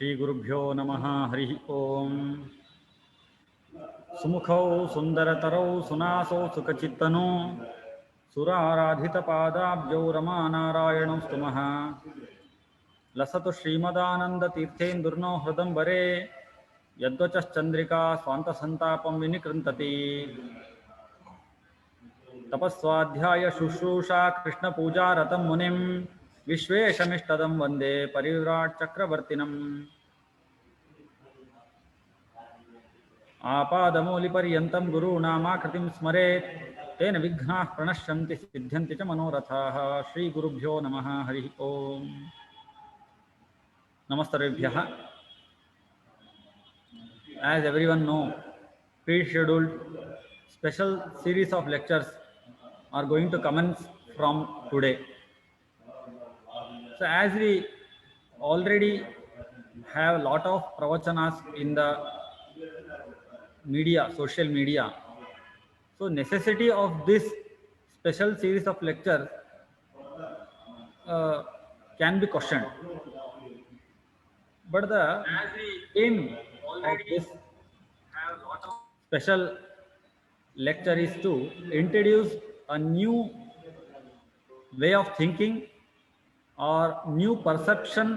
श्री गुरुभ्यो नमः। हरि ओम। सुमुखौ सुंदरतरौ सुनासौ सुखचित्तनो सुराराधितपादाब्जौ रमानारायणौ स्तुमः। लसतु श्रीमदानन्दतीर्थेन्दुर्नो हृदम्बरे यद्वचश्चन्द्रिका स्वान्तसन्तापं विनिकृन्तति। तपस्वाध्याय शुश्रूषा कृष्णपूजारतं मुनिं विश्वेशमिष्टदं वन्दे परिव्राट् चक्रवर्तिनम्। आपादमौलिपर्यन्तं गुरूणामाकृतिं स्मरेत् तेन विघ्नाः प्रणश्यन्ति सिद्ध्यन्ति च मनोरथाः। श्रीगुरुभ्यो नमः। हरिः ओम्। नमस्कारेभ्यः। As everyone know, pre-scheduled special series of lectures are going to commence from today. So as we already have a lot of pravachanas in the media, social media, so necessity of this special series of lectures can be questioned. But the aim of this special lecture is to introduce a new way of thinking or new perception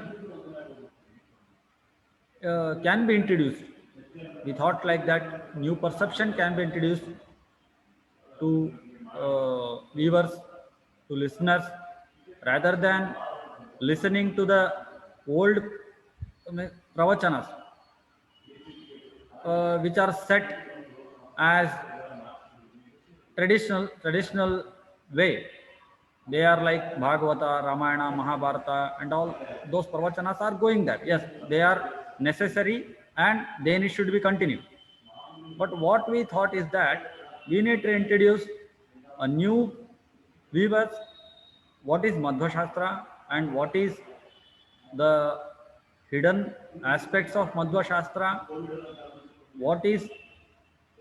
can be introduced. We thought like that new perception can be introduced to viewers, to listeners, rather than listening to the old pravachanas which are set as traditional way. They are like Bhagavata, Ramayana, Mahabharata, and all those pravachanas are going there. Yes, they are necessary and they should be continued. But what we thought is that we need to introduce a new viewers, what is Madhvashastra and what is the hidden aspects of Madhvashastra, what is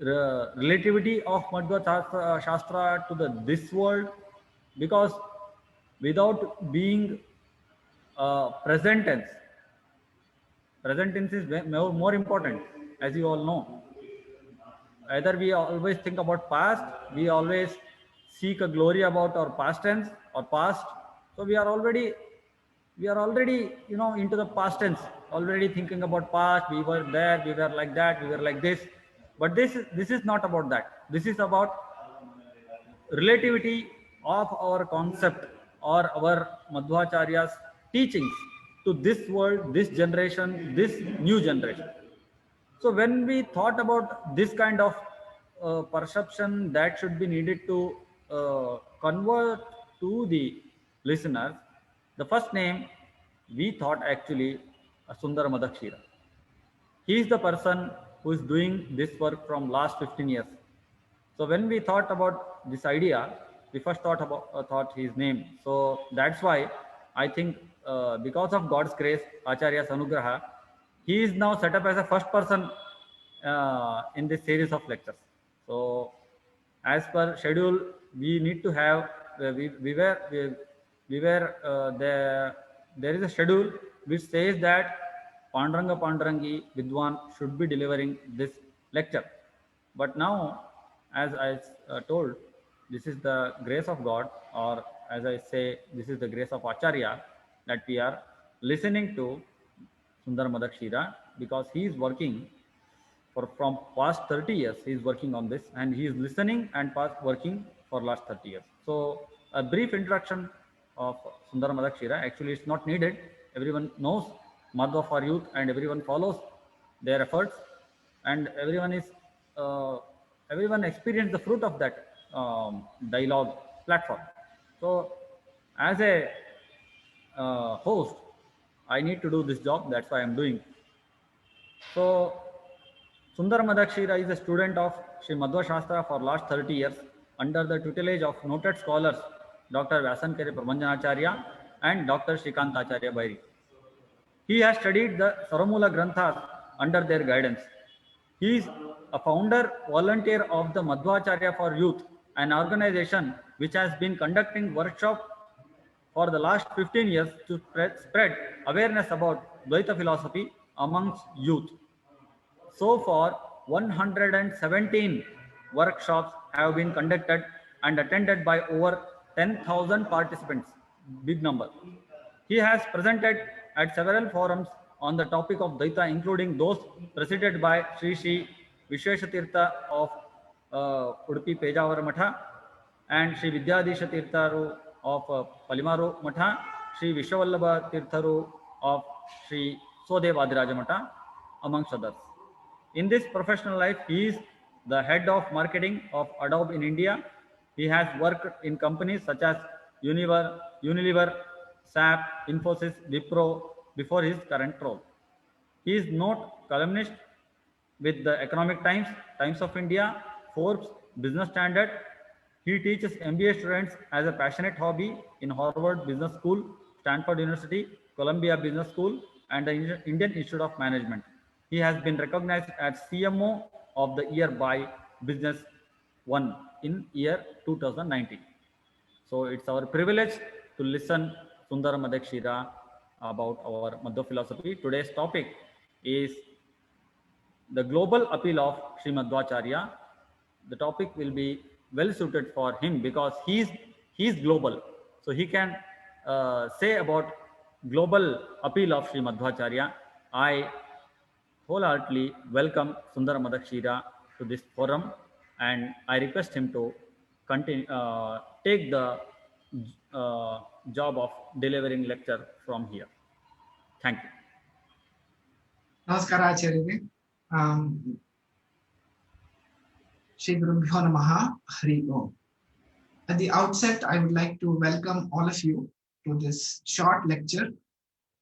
relativity of Madhvashastra to this world, because without being present tense is more important, as you all know. Either we always think about past, we always seek a glory about our past tense or past. So we are already into the past tense, already thinking about past. We were there, we were like that, we were like this. But this is not about that. This is about relativity of our concept or our Madhvacharya's teachings to this world, this generation, this new generation. So when we thought about this kind of perception that should be needed to convert to the listeners, the first name we thought actually Sunder Madakshira. He is the person who is doing this work from last 15 years. So when we thought about this idea, we first thought his name. So that's why I think because of God's grace, Acharya's Anugraha, he is now set up as a first person in this series of lectures. So as per schedule, we need to have there is a schedule which says that Panduranga Pandurangi Vidwan should be delivering this lecture. But now, as I told, this is the grace of God, or as I say, this is the grace of Acharya, that we are listening to Sunder Madakshira, because he is working from past 30 years. He is working on this and he is listening and working for last 30 years. So a brief introduction of Sunder Madakshira. Actually, it's not needed. Everyone knows Madhva for youth and everyone follows their efforts, and everyone experienced the fruit of that dialogue platform. So as a host, I need to do this job. That's why I'm doing. So Sunder Madakshira is a student of Sri Madhvashastra for last 30 years under the tutelage of noted scholars Dr. Vyasankari Prabhanjanacharya and Dr. Shrikant Acharya Bairi. He has studied the Saramula Granthas under their guidance. He is a founder volunteer of the Madhvacharya for Youth, an organization which has been conducting workshops for the last 15 years to spread awareness about Dvaita philosophy amongst youth. So far, 117 workshops have been conducted and attended by over 10,000 participants. Big number. He has presented at several forums on the topic of Dvaita, including those presided by Sri Vishweshatirtha of Udupi Pejavara Matha and Sri Vidyadisha Tirtharu of Palimaru Matha, Sri Vishwavallabha Tirtharu of Sri Sodev Adiraja Matha, amongst others. In this professional life, he is the head of marketing of Adobe in India. He has worked in companies such as Unilever, SAP, Infosys, Wipro before his current role. He is not columnist with the Economic Times, Times of India, Forbes, Business Standard. He teaches MBA students as a passionate hobby in Harvard Business School, Stanford University, Columbia Business School, and the Indian Institute of Management. He has been recognized as CMO of the Year by Business One in year 2019. So it's our privilege to listen Sundar Madakshira about our Madhva philosophy. Today's topic is the global appeal of Sri Madhwacharya. The topic will be well suited for him because he's global, so he can say about global appeal of Sri Madhwacharya. I wholeheartedly welcome Sundar Madakshira to this forum, and I request him to continue take the job of delivering lecture from here. Thank you. Namaskara Acharya. Shri Gurubhyo Namaha, Hari Om. At the outset, I would like to welcome all of you to this short lecture,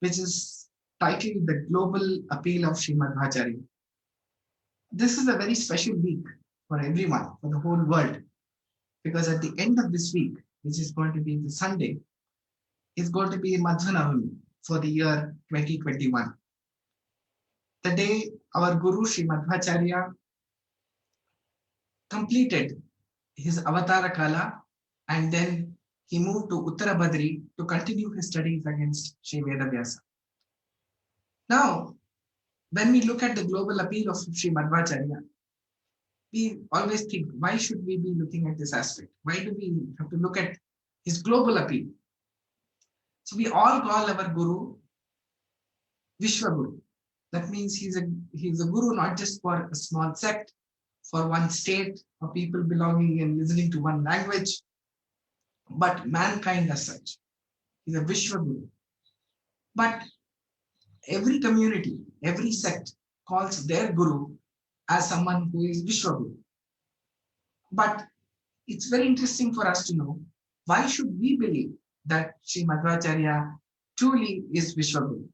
which is titled The Global Appeal of Sri Madhwacharya. This is a very special week for everyone, for the whole world, because at the end of this week, which is going to be the Sunday, is going to be Madhvanavami for the year 2021. The day our Guru Sri Madhwacharya completed his Avatara Kala, and then he moved to Uttara Badri to continue his studies against Sri Veda Vyasa. Now, when we look at the global appeal of Sri Madhwacharya, we always think, why should we be looking at this aspect? Why do we have to look at his global appeal? So we all call our Guru Vishwaguru. That means he's a Guru not just for a small sect, for one state, for people belonging and listening to one language, but mankind as such. He's a Vishwaguru. But every community, every sect calls their Guru as someone who is Vishwaguru. But it's very interesting for us to know, why should we believe that Sri Madhwacharya truly is Vishwaguru?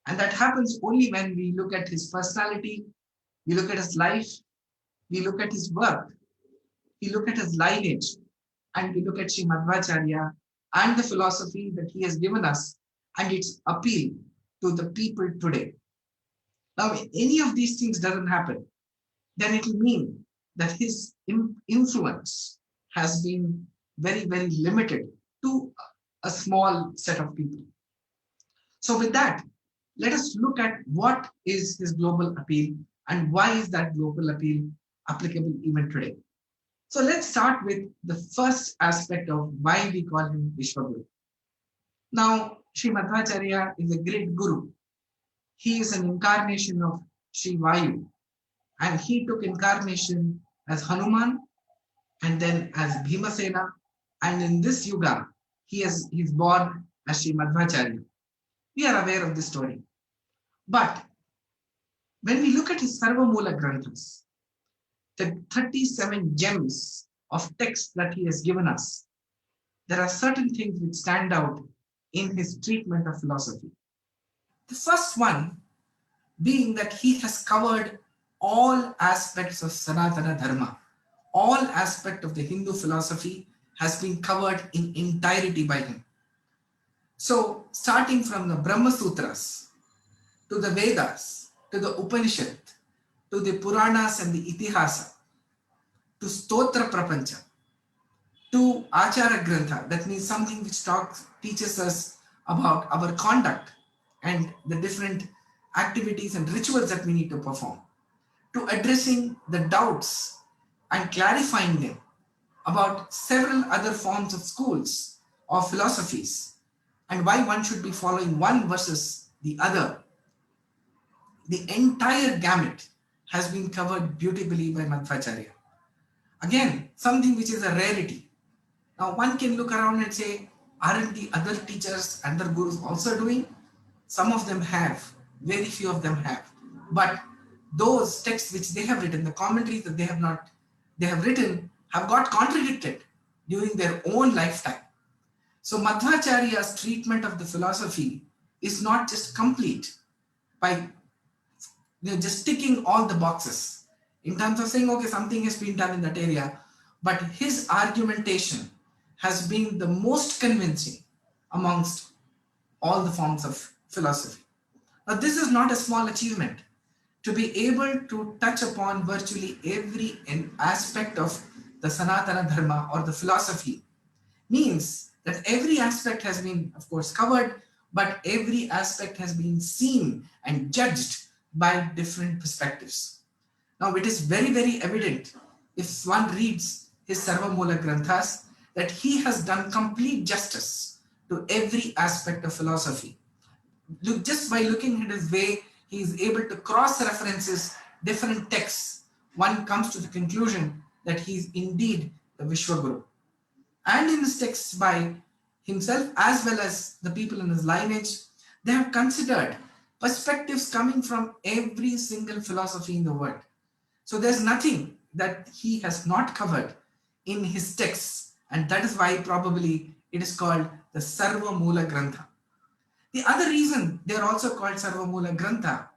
And that happens only when we look at his personality, we look at his life, we look at his work, we look at his lineage, and we look at Sri Madhwacharya and the philosophy that he has given us and its appeal to the people today. Now, if any of these things doesn't happen, then it will mean that his influence has been very, very limited to a small set of people. So with that, let us look at what is his global appeal and why is that global appeal applicable even today. So let's start with the first aspect of why we call him Vishwaguru. Now, Sri Madhwacharya is a great Guru. He is an incarnation of Sri Vayu, and he took incarnation as Hanuman and then as Bhimasena, and in this yuga, he's born as Sri Madhwacharya. We are aware of this story. But when we look at his Sarvamoola Granthas, the 37 gems of text that he has given us, there are certain things which stand out in his treatment of philosophy. The first one being that he has covered all aspects of Sanatana Dharma. All aspects of the Hindu philosophy has been covered in entirety by him. So, starting from the Brahma Sutras, to the Vedas, to the Upanishad, to the Puranas and the Itihasa, to Stotra Prapancha, to Achara Grantha, that means something which teaches us about our conduct and the different activities and rituals that we need to perform, to addressing the doubts and clarifying them about several other forms of schools or philosophies and why one should be following one versus the other. The entire gamut has been covered beautifully by Madhvacharya. Again, something which is a rarity. Now, one can look around and say, aren't the other teachers and their gurus also doing? Some of them have, very few of them have. But those texts which they have written, the commentaries that they have written, have got contradicted during their own lifetime. So Madhvacharya's treatment of the philosophy is not just complete by just ticking all the boxes in terms of saying, okay, something has been done in that area, but his argumentation has been the most convincing amongst all the forms of philosophy. Now, this is not a small achievement. To be able to touch upon virtually every aspect of the Sanatana Dharma or the philosophy means that every aspect has been, of course, covered, but every aspect has been seen and judged by different perspectives. Now, it is very, very evident if one reads his Sarvamula Granthas that he has done complete justice to every aspect of philosophy. Look, just by looking at his way, he is able to cross-references different texts. One comes to the conclusion that he is indeed the Vishwaguru. And in his texts by himself as well as the people in his lineage, they have considered perspectives coming from every single philosophy in the world. So there's nothing that he has not covered in his texts, and that is why probably it is called the Sarva Mula Grantha. The other reason they are also called Sarva Mula Grantha,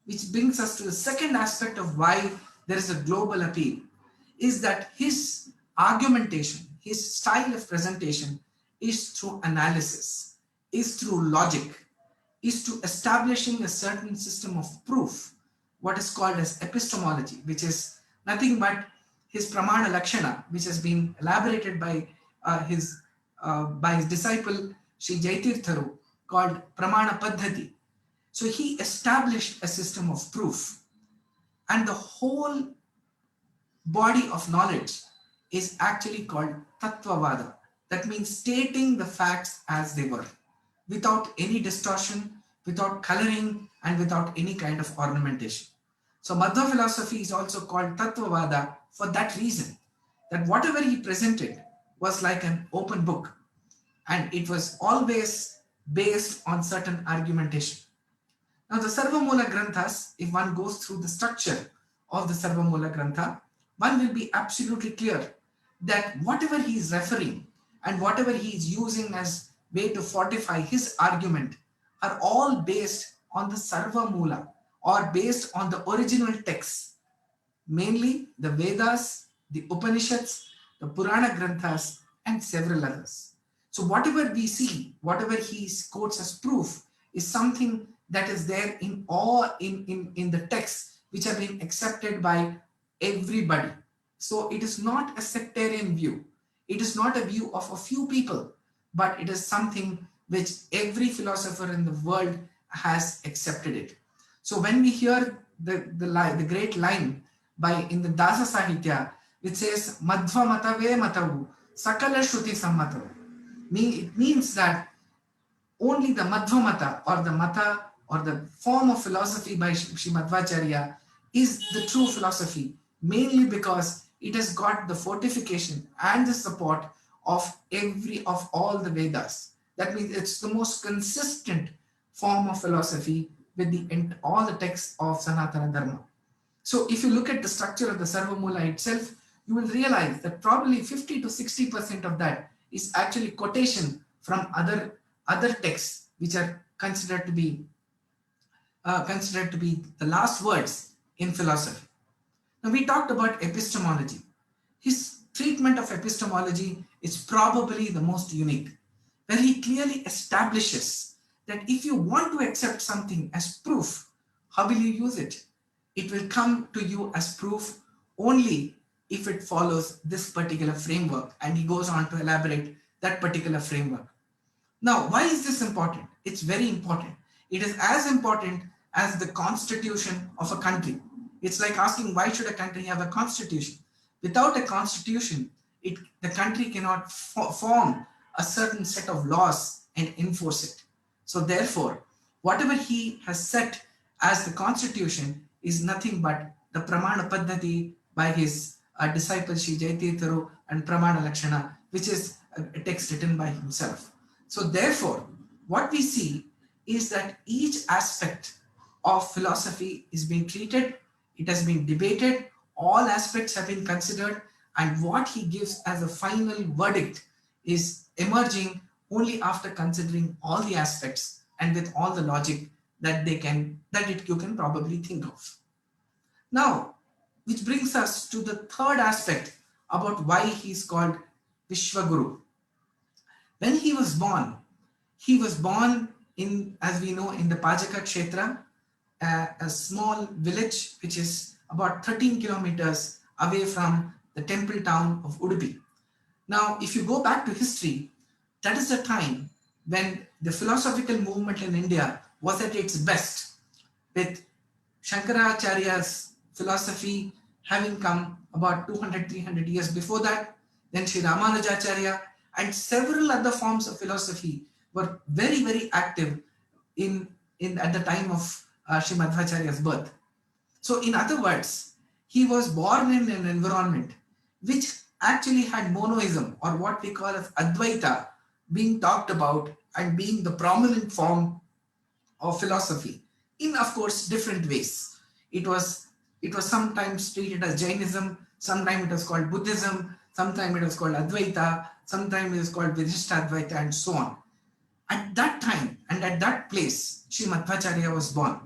which brings us to the second aspect of why there is a global appeal, is that his argumentation, his style of presentation is through analysis, is through logic, is to establishing a certain system of proof, what is called as epistemology, which is nothing but his Pramana Lakshana, which has been elaborated by his disciple Sri Jaitirtharu, called Pramana Paddhati. So he established a system of proof, and the whole body of knowledge is actually called Tattvavada. That means stating the facts as they were, without any distortion, without coloring, and without any kind of ornamentation. So Madhva philosophy is also called Tattvavada for that reason, that whatever he presented was like an open book, and it was always based on certain argumentation. Now the Sarvamula Granthas, if one goes through the structure of the Sarvamula Grantha, one will be absolutely clear that whatever he is referring and whatever he is using as way to fortify his argument are all based on the Sarva Mula, or based on the original texts, mainly the Vedas, the Upanishads, the Purana Granthas, and several others. So whatever we see, whatever he quotes as proof, is something that is there in the texts which are being accepted by everybody. So it is not a sectarian view. It is not a view of a few people, but it is something which every philosopher in the world has accepted it. So when we hear the great line in the Dasa Sahitya, which says Madhva Matave Matavu Sakala Shruti Sammatavu, it means that only the Madhva Mata, or the Mata, or the form of philosophy by Sri Madhvacharya is the true philosophy, mainly because it has got the fortification and the support of all the Vedas. That means it's the most consistent form of philosophy with all the texts of Sanatana Dharma. So if you look at the structure of the Sarvamula itself, you will realize that probably 50 to 60% of that is actually quotation from other texts which are considered to be the last words in philosophy. Now we talked about epistemology. His treatment of epistemology is probably the most unique, where he clearly establishes that if you want to accept something as proof, how will you use it? It will come to you as proof only if it follows this particular framework, and he goes on to elaborate that particular framework. Now, why is this important? It's very important. It is as important as the constitution of a country. It's like asking, why should a country have a constitution? Without a constitution, the country cannot form a certain set of laws and enforce it. So therefore, whatever he has set as the constitution is nothing but the Pramana Paddhati by his disciple Sri Jaitirtharu and Pramana Lakshana, which is a text written by himself. So therefore, what we see is that each aspect of philosophy is being treated, it has been debated, all aspects have been considered, and what he gives as a final verdict is emerging only after considering all the aspects and with all the logic that you can probably think of. Now, which brings us to the third aspect about why he is called Vishwaguru. When he was born in, as we know, in the Pajaka Kshetra, a small village which is about 13 kilometers away from the temple town of Udupi. Now, if you go back to history, that is the time when the philosophical movement in India was at its best, with Shankaracharya's philosophy having come about 200-300 years before that. Then Sri Madhwacharya and several other forms of philosophy were very, very active at the time of Sri Madhwacharya's birth. So in other words, he was born in an environment which actually had monoism, or what we call as Advaita, being talked about and being the prominent form of philosophy in, of course, different ways. It was sometimes treated as Jainism, sometimes it was called Buddhism, sometimes it was called Advaita, sometimes it was called Vishishtadvaita, and so on. At that time and at that place, Sri Madhwacharya was born.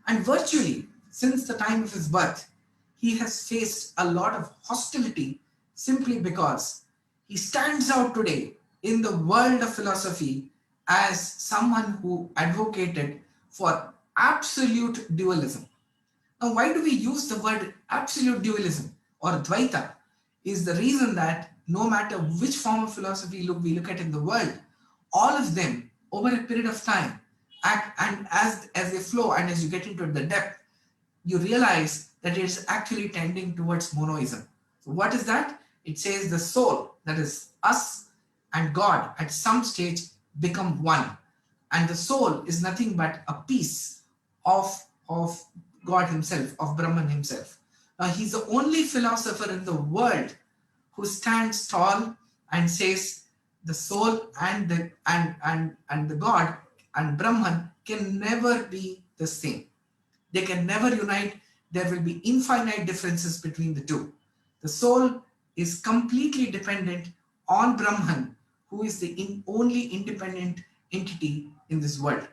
And virtually, since the time of his birth, he has faced a lot of hostility simply because he stands out today in the world of philosophy as someone who advocated for absolute dualism. Now, why do we use the word absolute dualism or Dvaita? Is the reason that no matter which form of philosophy we look at in the world, all of them over a period of time act, and as they flow and as you get into the depth, you realize that it is actually tending towards monoism. So what is that? It says the soul, that is us and God, at some stage become one. And the soul is nothing but a piece of God himself, of Brahman himself. Now he's the only philosopher in the world who stands tall and says the soul and the God and Brahman can never be the same. They can never unite. There will be infinite differences between the two. The soul is completely dependent on Brahman, who is the only independent entity in this world.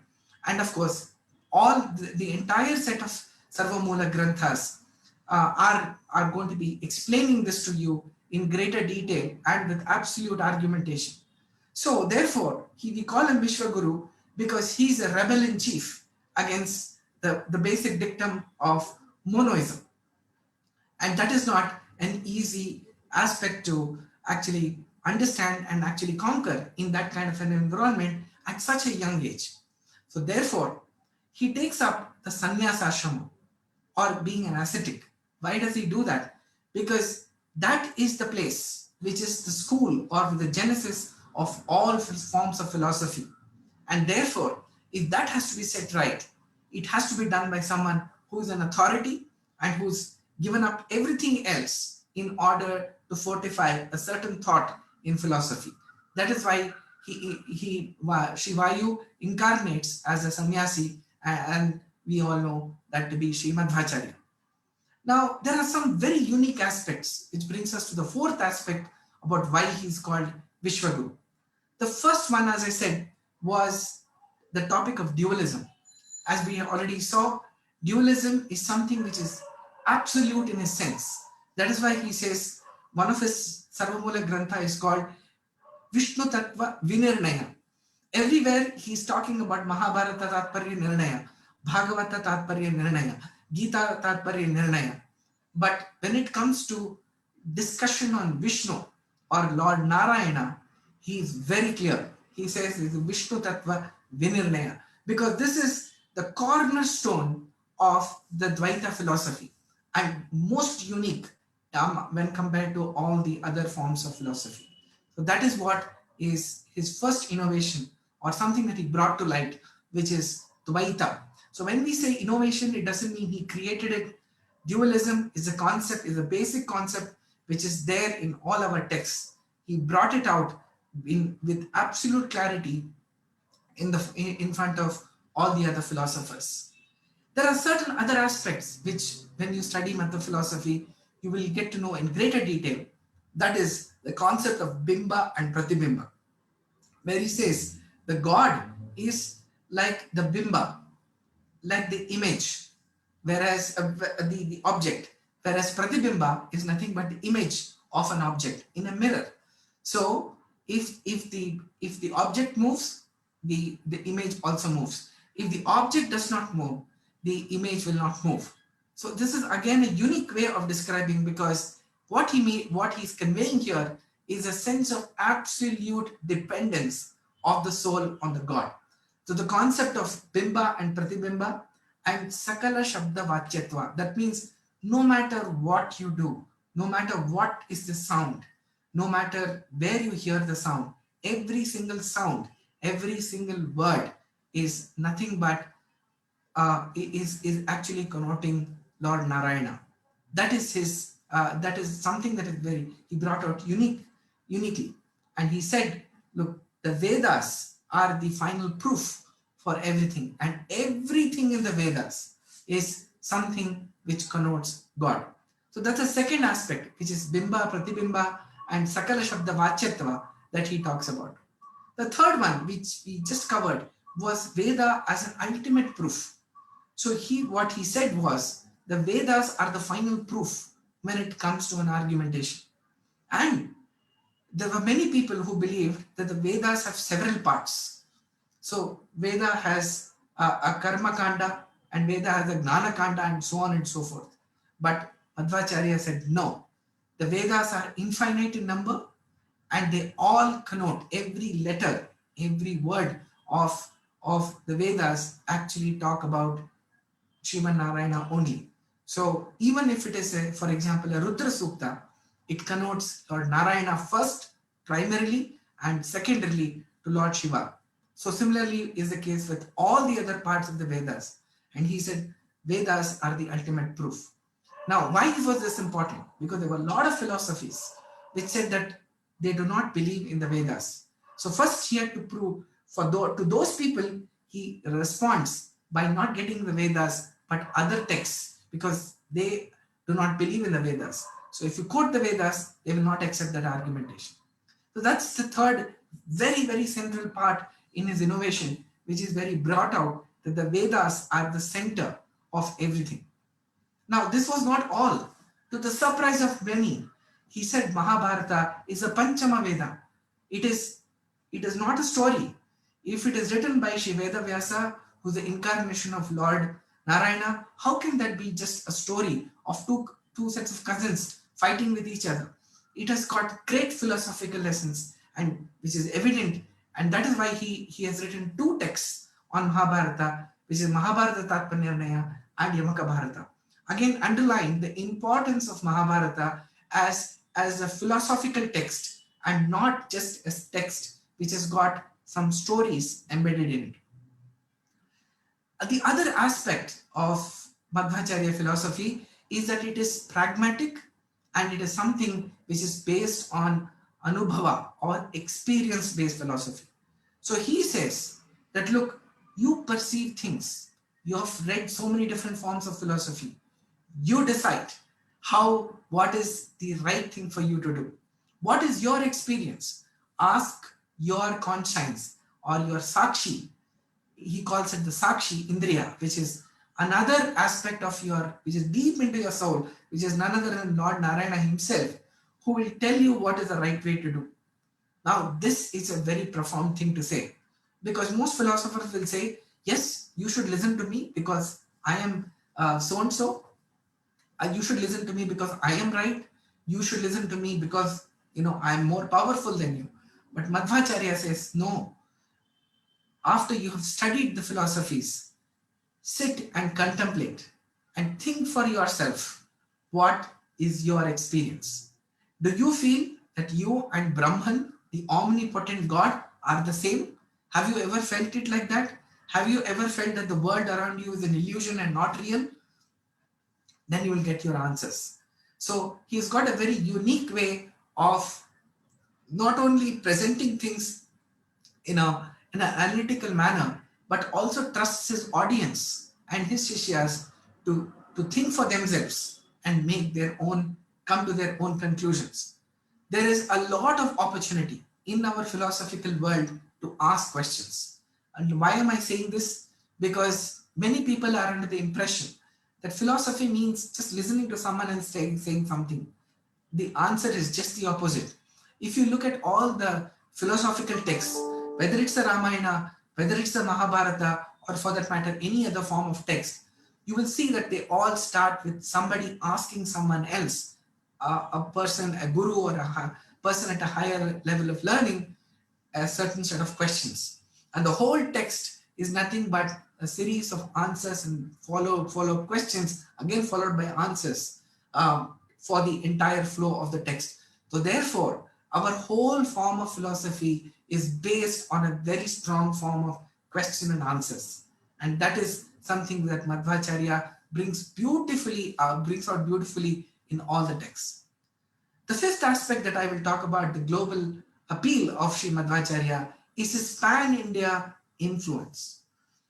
And of course, all the entire set of Sarvamula Granthas are going to be explaining this to you in greater detail and with absolute argumentation. So therefore, we call him Vishwaguru because he's a rebel in chief against the basic dictum of monoism. And that is not an easy aspect to actually understand and actually conquer in that kind of an environment at such a young age. So therefore, he takes up the sannyasa ashrama, or being an ascetic. Why does he do that? Because that is the place which is the school or the genesis of all forms of philosophy. And therefore, if that has to be set right, it has to be done by someone who is an authority and who's given up everything else in order to fortify a certain thought in philosophy. That is why Shivayu incarnates as a sannyasi, and we all know that to be Sri Madhwacharya. Now, there are some very unique aspects, which brings us to the fourth aspect about why he is called Vishwaguru. The first one, as I said, was the topic of dualism. As we already saw, dualism is something which is absolute in a sense. That is why he says one of his Sarvamula Grantha is called Vishnu Tattva Vinirnaya. Everywhere he is talking about Mahabharata Tatparya Nirnaya, Bhagavata Tatparya Nirnaya, Gita Tatparya Nirnaya. But when it comes to discussion on Vishnu or Lord Narayana, he is very clear. He says it is Vishnu Tattva Vinirnaya, because this is the cornerstone of the Dvaita philosophy and most unique when compared to all the other forms of philosophy. So that is what is his first innovation or something that he brought to light, which is Dvaita. So when we say innovation, it doesn't mean he created it. Dualism is a concept, is a basic concept which is there in all our texts. He brought it out with absolute clarity in front of all the other philosophers. There are certain other aspects which, when you study Madhva philosophy, you will get to know in greater detail. That is the concept of Bimba and Pratibimba, where he says the God is like the Bimba, like the image, whereas the object, whereas Pratibimba is nothing but the image of an object in a mirror. So if the object moves, the image also moves. If the object does not move, the image will not move. So this is again a unique way of describing, because what he's conveying here is a sense of absolute dependence of the soul on the God. So the concept of Bimba and Pratibimba and Sakala Shabda Vachyatva, that means no matter what you do, no matter what is the sound, no matter where you hear the sound, every single sound, every single word is nothing but is actually connoting Lord Narayana. That is his. That is something that is very he brought out uniquely, and he said, "Look, the Vedas are the final proof for everything, and everything in the Vedas is something which connotes God." So that's the second aspect, which is Bimba, Pratibimba, and Sakala Shabda Vachyatva that he talks about. The third one, which we just covered, was Veda as an ultimate proof. So what he said was the Vedas are the final proof when it comes to an argumentation. And there were many people who believed that the Vedas have several parts. So Veda has a Karma Kanda, and Veda has a Gnana Kanda, and so on and so forth. But Madhvacharya said no. The Vedas are infinite in number, and they all connote every letter, every word of the Vedas actually talk about Sriman Narayana only. So even if it is, for example, a Rudra Sukta, it connotes Lord Narayana first, primarily, and secondarily to Lord Shiva. So similarly is the case with all the other parts of the Vedas. And he said, Vedas are the ultimate proof. Now, why was this important? Because there were a lot of philosophies which said that they do not believe in the Vedas. So first he had to prove to those people, he responds by not getting the Vedas but other texts, because they do not believe in the Vedas. So if you quote the Vedas, they will not accept that argumentation. So that's the third very, very central part in his innovation, which is very brought out that the Vedas are the center of everything. Now, this was not all. To the surprise of many, he said Mahabharata is a Panchama Veda. It is not a story. If it is written by Shri Veda Vyasa, who is the incarnation of Lord Narayana, how can that be just a story of two sets of cousins fighting with each other? It has got great philosophical lessons, and which is evident, and that is why he has written two texts on Mahabharata, which is Mahabharata Tatpanyarnaya and Yamaka Bharata. Again, underline the importance of Mahabharata as a philosophical text and not just a text which has got some stories embedded in it. The other aspect of Madhvacharya philosophy is that it is pragmatic, and it is something which is based on anubhava or experience based philosophy. So he says that, look, you perceive things, you have read so many different forms of philosophy, you decide what is the right thing for you to do. What is your experience? Ask your conscience or your sakshi. He calls it the sakshi indriya, which is another aspect of which is deep into your soul, which is none other than Lord Narayana himself, who will tell you what is the right way to do. Now, this is a very profound thing to say, because most philosophers will say, yes, you should listen to me because I am so-and-so. You should listen to me because I am right. You should listen to me because, I am more powerful than you. But Madhvacharya says, no. After you have studied the philosophies, sit and contemplate and think for yourself, what is your experience? Do you feel that you and Brahman, the omnipotent God, are the same? Have you ever felt it like that? Have you ever felt that the world around you is an illusion and not real? Then you will get your answers. So he's got a very unique way of not only presenting things in an analytical manner, but also trusts his audience and his shishyas to think for themselves and make their own, come to their own conclusions. There is a lot of opportunity in our philosophical world to ask questions. And why am I saying this? Because many people are under the impression that philosophy means just listening to someone and saying something. The answer is just the opposite. If you look at all the philosophical texts, whether it's the Ramayana, whether it's the Mahabharata, or for that matter, any other form of text, you will see that they all start with somebody asking someone else, a person, a guru, or a person at a higher level of learning, a certain set of questions. And the whole text is nothing but a series of answers and follow questions, again followed by answers, for the entire flow of the text. So therefore, our whole form of philosophy is based on a very strong form of question and answers. And that is something that Madhvacharya brings out beautifully in all the texts. The fifth aspect that I will talk about, the global appeal of Sri Madhvacharya, is his pan-India influence.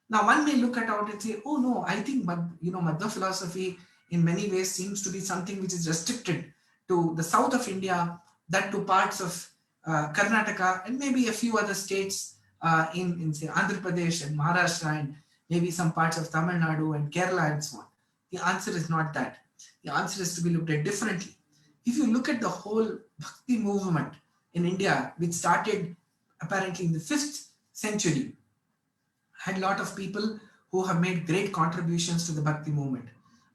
Now, one may look at it and say, "Oh no, I think Madhva philosophy in many ways seems to be something which is restricted to the south of India, that to parts of Karnataka and maybe a few other states in say Andhra Pradesh and Maharashtra and maybe some parts of Tamil Nadu and Kerala and so on." The answer is not that. The answer is to be looked at differently. If you look at the whole Bhakti movement in India, which started apparently in the 5th century, had a lot of people who have made great contributions to the Bhakti movement.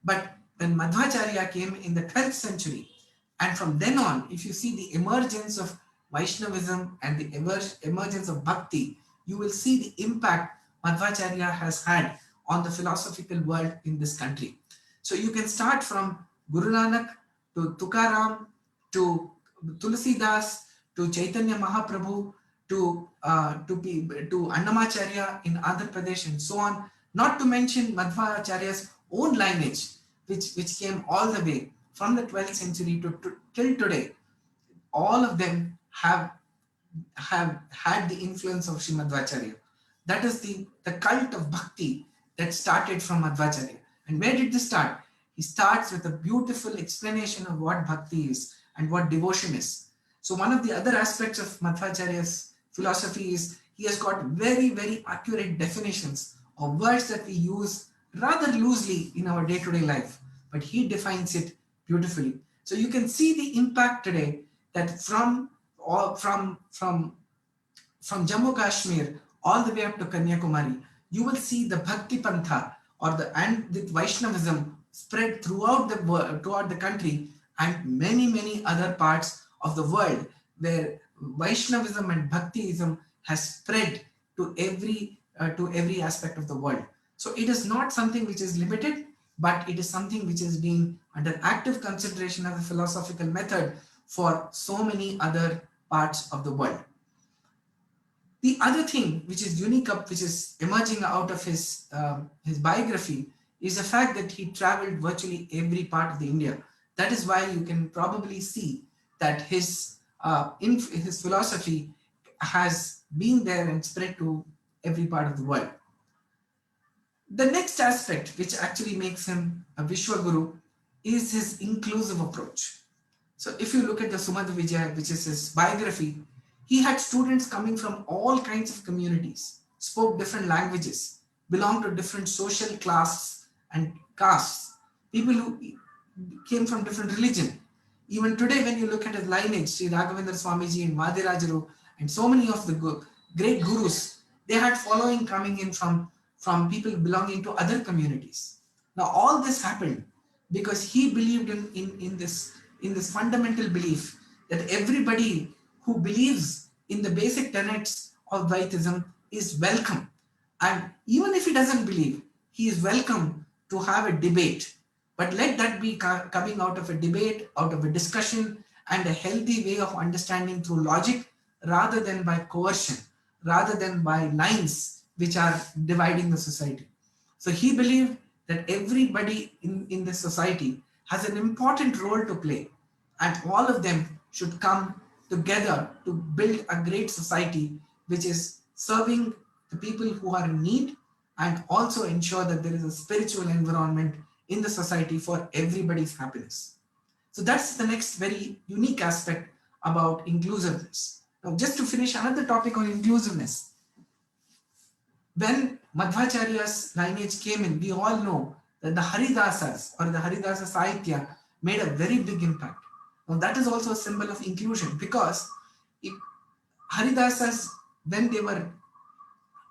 But when Madhvacharya came in the 12th century, and from then on, if you see the emergence of Vaishnavism and the emergence of Bhakti, you will see the impact Madhvacharya has had on the philosophical world in this country. So you can start from Guru Nanak to Tukaram to Tulsidas to Chaitanya Mahaprabhu to Annamacharya in Andhra Pradesh and so on, not to mention Madhvacharya's own lineage, which came all the way from the 12th century till today. All of them have had the influence of Sri Madhvacharya. That is the cult of bhakti that started from Madhvacharya. And where did this start? He starts with a beautiful explanation of what bhakti is and what devotion is. So one of the other aspects of Madhvacharya's philosophy is he has got very, very accurate definitions of words that we use rather loosely in our day-to-day life, but he defines it beautifully. So you can see the impact today that from Jammu Kashmir all the way up to Kanyakumari, you will see the Bhakti Pantha and the Vaishnavism spread throughout the country and many other parts of the world where Vaishnavism and Bhaktiism has spread to every aspect of the world. So it is not something which is limited, but it is something which is being under active consideration as a philosophical method for so many other parts of the world. The other thing which is unique, which is emerging out of his biography, is the fact that he traveled virtually every part of the India. That is why you can probably see that his philosophy has been there and spread to every part of the world. The next aspect which actually makes him a Vishwaguru is his inclusive approach. So if you look at the Sumadha Vijaya, which is his biography, he had students coming from all kinds of communities, spoke different languages, belonged to different social classes and castes, people who came from different religion. Even today, when you look at his lineage, Sri Raghavendra Swamiji and Vadirajaru and so many of the great gurus, they had following coming in from people belonging to other communities. Now, all this happened because he believed in this fundamental belief that everybody who believes in the basic tenets of Vaidism is welcome. And even if he doesn't believe, he is welcome to have a debate. But let that be coming out of a debate, out of a discussion, and a healthy way of understanding through logic rather than by coercion, rather than by lines which are dividing the society. So he believed that everybody in the society has an important role to play, and all of them should come together to build a great society which is serving the people who are in need, and also ensure that there is a spiritual environment in the society for everybody's happiness. So that's the next very unique aspect about inclusiveness. Now, just to finish another topic on inclusiveness, when Madhvacharya's lineage came in, we all know that the Haridasas or the Haridasa Sahitya made a very big impact. Now that is also a symbol of inclusion, because if Haridasas, when they were,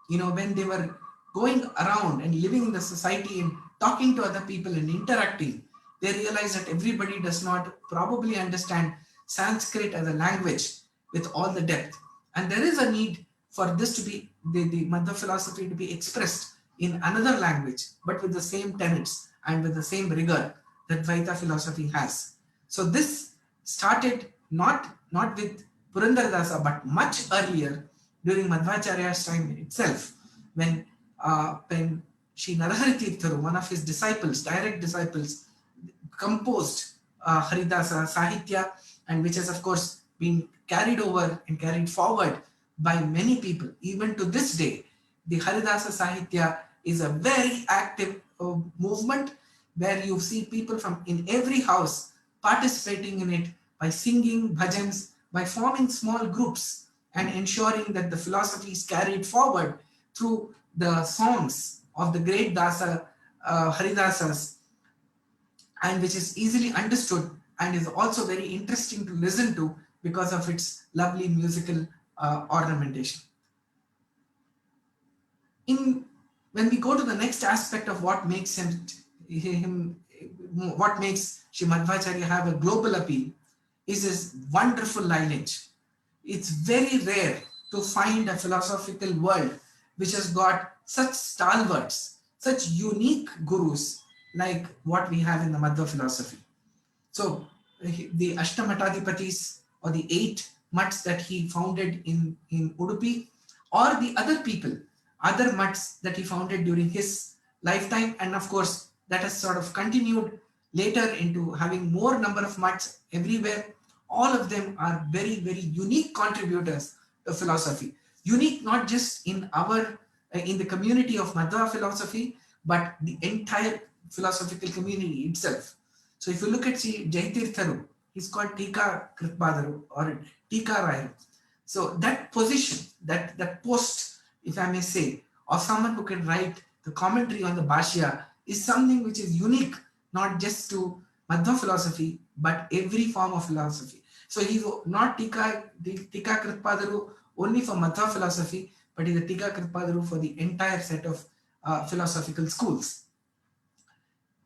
when they were going around and living in the society and talking to other people and interacting, they realized that everybody does not probably understand Sanskrit as a language with all the depth. And there is a need for this to be, the Madhva philosophy to be expressed in another language, but with the same tenets and with the same rigor that Dvaita philosophy has. So this started not with Purandaradasa, but much earlier during Madhvacharya's time itself, when Sri Narahari Tirtharu, one of his disciples, direct disciples, composed Haridasa Sahitya, and which has of course been carried over and carried forward by many people. Even to this day, the Haridasa Sahitya is a very active movement where you see people from in every house participating in it by singing bhajans, by forming small groups and ensuring that the philosophy is carried forward through the songs of the great Dasa, Haridasas, and which is easily understood and is also very interesting to listen to because of its lovely musical ornamentation. When we go to the next aspect of what makes what makes Sri Madhvacharya have a global appeal, is his wonderful lineage. It's very rare to find a philosophical world which has got such stalwarts, such unique gurus like what we have in the Madhva philosophy. So the Ashtamatadipatis, or the 8 mutts that he founded in Udupi, or the other people, other mutts that he founded during his lifetime, and of course that has sort of continued later into having more number of mutts everywhere. All of them are very, very unique contributors to philosophy. Unique not just in the community of Madhva philosophy, but the entire philosophical community itself. So if you look at Jaitirtharu, he's called Tika Kritpadaru or Tika Rayaru. So that position, that post, if I may say, of someone who can write the commentary on the Bhashya is something which is unique, not just to Madhva philosophy, but every form of philosophy. So he's not Tika Kritpadaru only for Madhva philosophy, but he's a Tika Kritpadaru for the entire set of philosophical schools.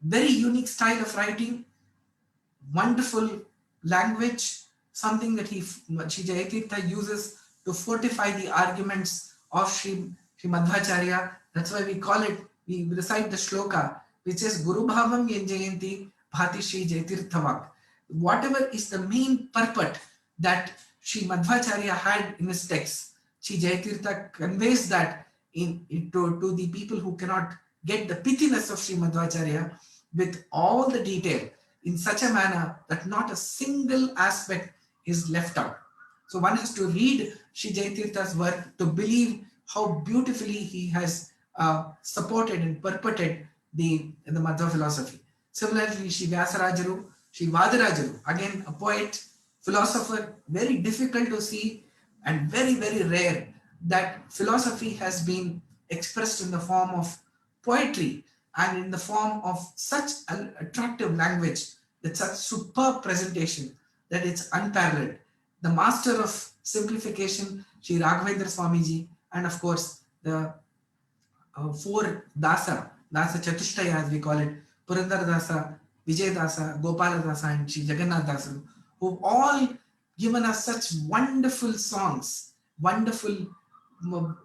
Very unique style of writing, wonderful language, something that Sri Jayatirtha uses to fortify the arguments of Sri Madhvacharya. That's why we recite the shloka, which is Guru Bhavam Yenjayanti Bhati Sri Jayatirthavak. Whatever is the main purport that Sri Madhvacharya had in his text, Sri Jayatirtha conveys that to the people who cannot get the pithiness of Sri Madhvacharya with all the detail in such a manner that not a single aspect is left out. So one has to read Sri Jayatirtha's work to believe how beautifully he has supported and purported the Madhva philosophy. Similarly, Sri Vyasarajaru, Sri Vadarajaru, again a poet, philosopher, very difficult to see and very, very rare that philosophy has been expressed in the form of poetry and in the form of such an attractive language, with such superb presentation that it's unparalleled. The master of simplification, Sri Raghavendra Swamiji, and of course the 4 Dasa Chatushtaya as we call it, Purandara Dasa, Vijay Dasa, Gopala Dasa, and Sri Jagannath Dasa, who've all given us such wonderful songs, wonderful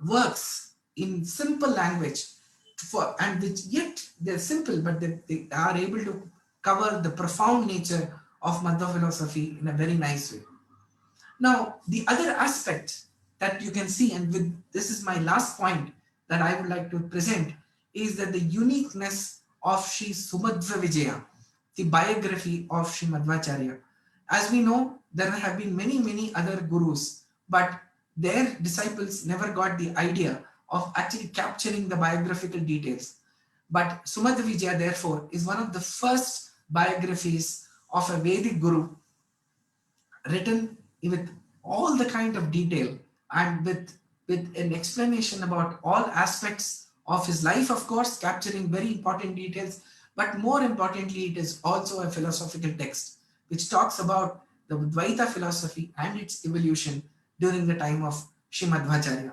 works in simple language, and which yet they're simple, but they are able to cover the profound nature of Madhva philosophy in a very nice way. Now, the other aspect that you can see, and with this is my last point that I would like to present, is that the uniqueness of Shri Sumadhva Vijaya, the biography of Shri Madhwacharya. As we know, there have been many other gurus, but their disciples never got the idea of actually capturing the biographical details. But Sumadhva Vijaya, therefore, is one of the first biographies of a Vedic guru written with all the kind of detail and with an explanation about all aspects of his life, of course, capturing very important details. But more importantly, it is also a philosophical text which talks about the Dvaita philosophy and its evolution during the time of Sri Madhwacharya.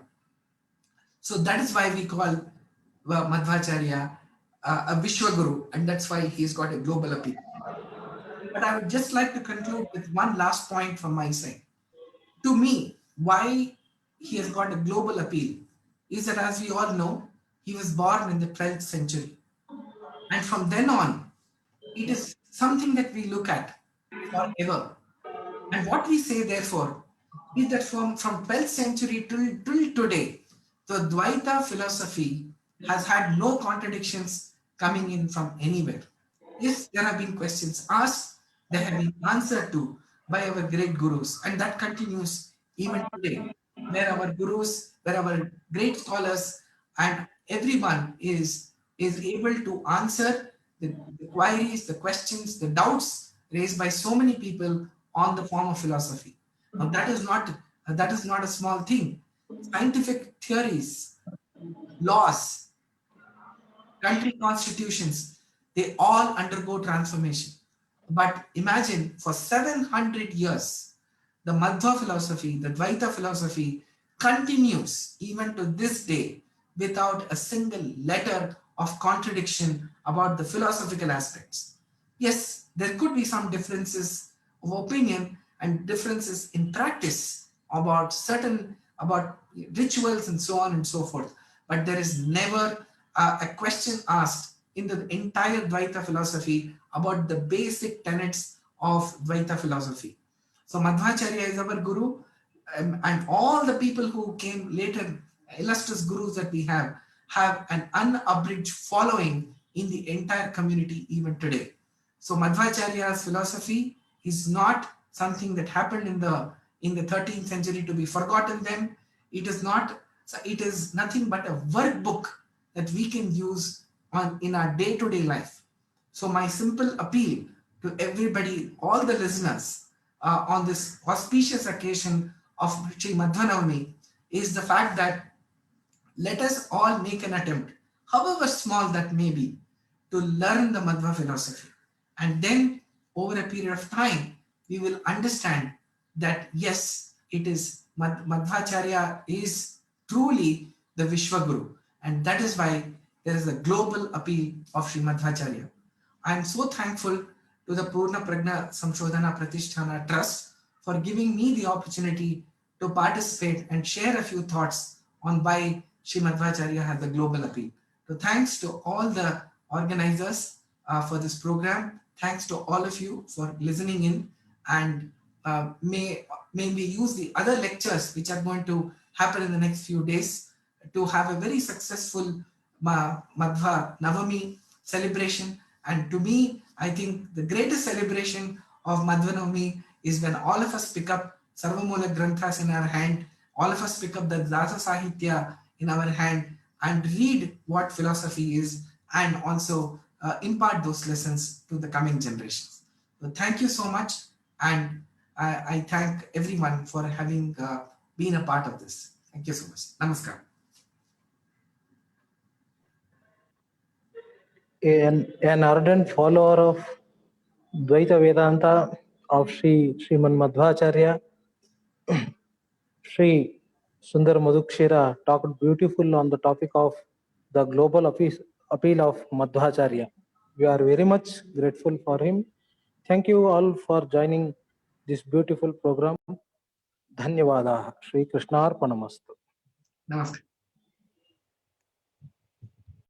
So that is why we call Madhwacharya a Vishwaguru, and that's why he's got a global appeal. But I would just like to conclude with one last point from my side. To me, why he has got a global appeal is that, as we all know, he was born in the 12th century. And from then on, it is something that we look at forever. And what we say, therefore, is that from 12th century till today, the Dvaita philosophy has had no contradictions coming in from anywhere. Yes, there have been questions asked, they have been answered to by our great gurus, and that continues even today, where our gurus, where our great scholars, and everyone is able to answer the queries, the questions, the doubts raised by so many people on the form of philosophy. Now that is not a small thing. Scientific theories, laws, country constitutions, they all undergo transformation. But imagine for 700 years, the Madhva philosophy, the Dvaita philosophy continues even to this day without a single letter of contradiction about the philosophical aspects. Yes, there could be some differences of opinion and differences in practice about rituals and so on and so forth, but there is never a question asked in the entire Dvaita philosophy about the basic tenets of Dvaita philosophy. So Madhwacharya is our guru, and all the people who came later, illustrious gurus that we have an unabridged following in the entire community even today. So Madhwacharya's philosophy is not something that happened in the 13th century to be forgotten then. It is nothing but a workbook that we can use in our day-to-day life. So my simple appeal to everybody, all the listeners, on this auspicious occasion of Sri Madhvanavami is the fact that let us all make an attempt, however small that may be, to learn the Madhva philosophy. And then over a period of time, we will understand that yes, it is Madhvacharya is truly the Vishwaguru. And that is why there is a global appeal of Sri Madhvacharya. I am so thankful to the Purna Prajna Samshodhana Pratisthana Trust for giving me the opportunity to participate and share a few thoughts on why Sri Madhvacharya had the global appeal. So thanks to all the organizers for this program. Thanks to all of you for listening in, and may we use the other lectures which are going to happen in the next few days to have a very successful Madhva Navami celebration. And to me, I think the greatest celebration of Madhva Navami is when all of us pick up Sarvamula Granthas in our hand, all of us pick up the Dasa Sahitya in our hand and read what philosophy is, and also impart those lessons to the coming generations. So thank you so much, and I thank everyone for having been a part of this. Thank you so much. Namaskar. An ardent follower of Dvaita Vedanta of Sriman Madhvacharya, Shri Sunder Madakshira talked beautiful on the topic of the global appeal of Madhvacharya. We are very much grateful for him. Thank you all for joining this beautiful program. Dhanyavadaha. Shri Krishnarpanamastu. Namaskar.